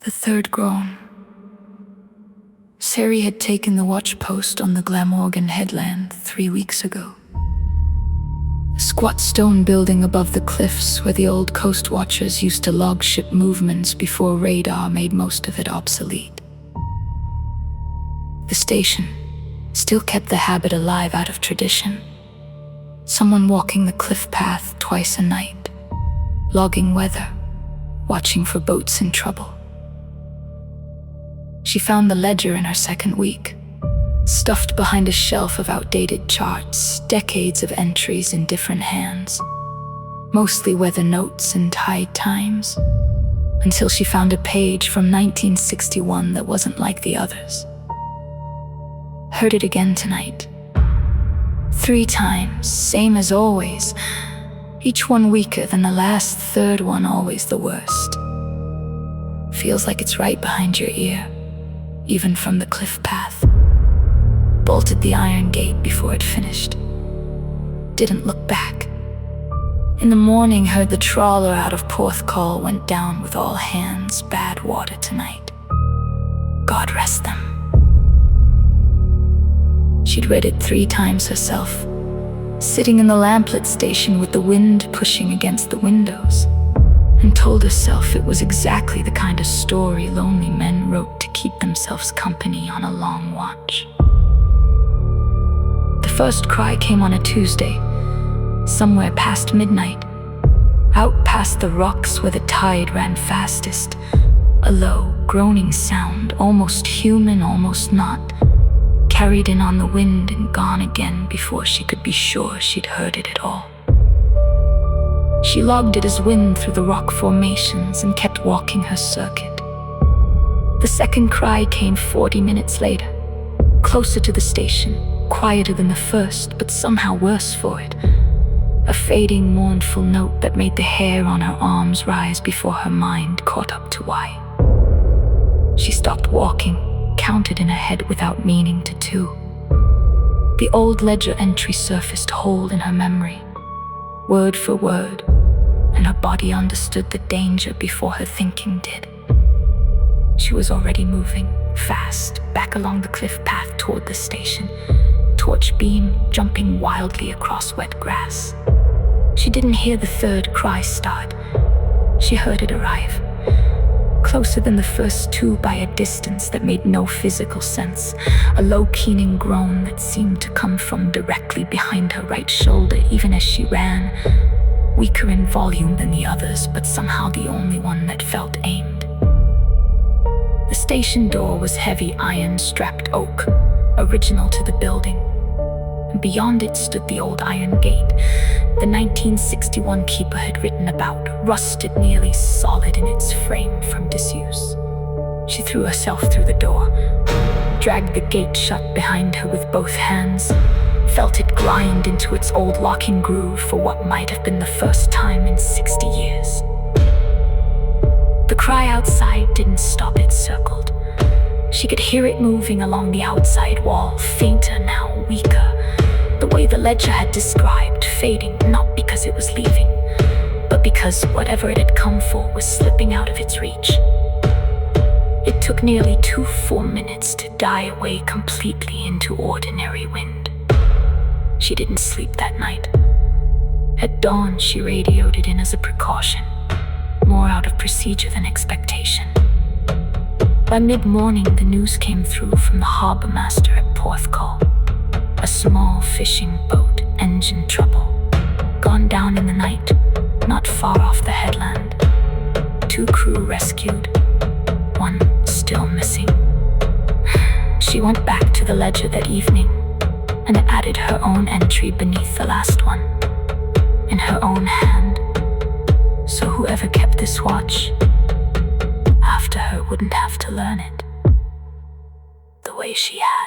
The third GROAN. Ceri had taken the watch post on the Glamorgan headland 3 weeks ago. A squat stone building above the cliffs where the old coast watchers used to log ship movements before radar made most of it obsolete. The station still kept the habit alive out of tradition. Someone walking the cliff path twice a night, logging weather, watching for boats in trouble. She found the ledger in her second week, stuffed behind a shelf of outdated charts, decades of entries in different hands, mostly weather notes and tide times, until she found a page from 1961 that wasn't like the others. Heard it again tonight. 3 times, same as always, each one weaker than the last, third one always the worst. Feels like it's right behind your ear, even from the cliff path. Bolted the iron gate before it finished. Didn't look back. In the morning, heard the trawler out of Porthcawl went down with all hands, bad water tonight. God rest them. She'd read it 3 times herself, sitting in the lamplit station with the wind pushing against the windows, and told herself it was exactly the kind of story lonely men wrote to keep themselves company on a long watch. The first cry came on a Tuesday, somewhere past midnight, out past the rocks where the tide ran fastest. A low, groaning sound, almost human, almost not, carried in on the wind and gone again before she could be sure she'd heard it at all. She logged it as wind through the rock formations and kept walking her circuit. The second cry came 40 minutes later, closer to the station, quieter than the first, but somehow worse for it. A fading, mournful note that made the hair on her arms rise before her mind caught up to why. She stopped walking, counted in her head without meaning to 2. The old ledger entry surfaced whole in her memory, word for word, and her body understood the danger before her thinking did. She was already moving, fast, back along the cliff path toward the station, torch beam jumping wildly across wet grass. She didn't hear the third cry start. She heard it arrive, closer than the first 2 by a distance that made no physical sense, a low keening groan that seemed to come from directly behind her right shoulder even as she ran, weaker in volume than the others, but somehow the only one that felt aimed. The station door was heavy iron-strapped oak, original to the building, and beyond it stood the old iron gate the 1961 keeper had written about, rusted, nearly solid in its frame from disuse. She threw herself through the door, dragged the gate shut behind her with both hands, felt it grind into its old locking groove for what might have been the first time in 60 years. The cry outside didn't stop, it circled. She could hear it moving along the outside wall, fainter now, weaker, the way the ledger had described, fading, not because it was leaving, but because whatever it had come for was slipping out of its reach. It took nearly 2 full minutes to die away completely into ordinary wind. She didn't sleep that night. At dawn, she radioed it in as a precaution, more out of procedure than expectation. By mid-morning, the news came through from the harbor master at Porthcawl. A small fishing boat, engine trouble, gone down in the night, not far off the headland. 2 crew rescued, 1 still missing. She went back to the ledger that evening and added her own entry beneath the last one, in her own hand, so whoever kept this watch after her wouldn't have to learn it the way she had.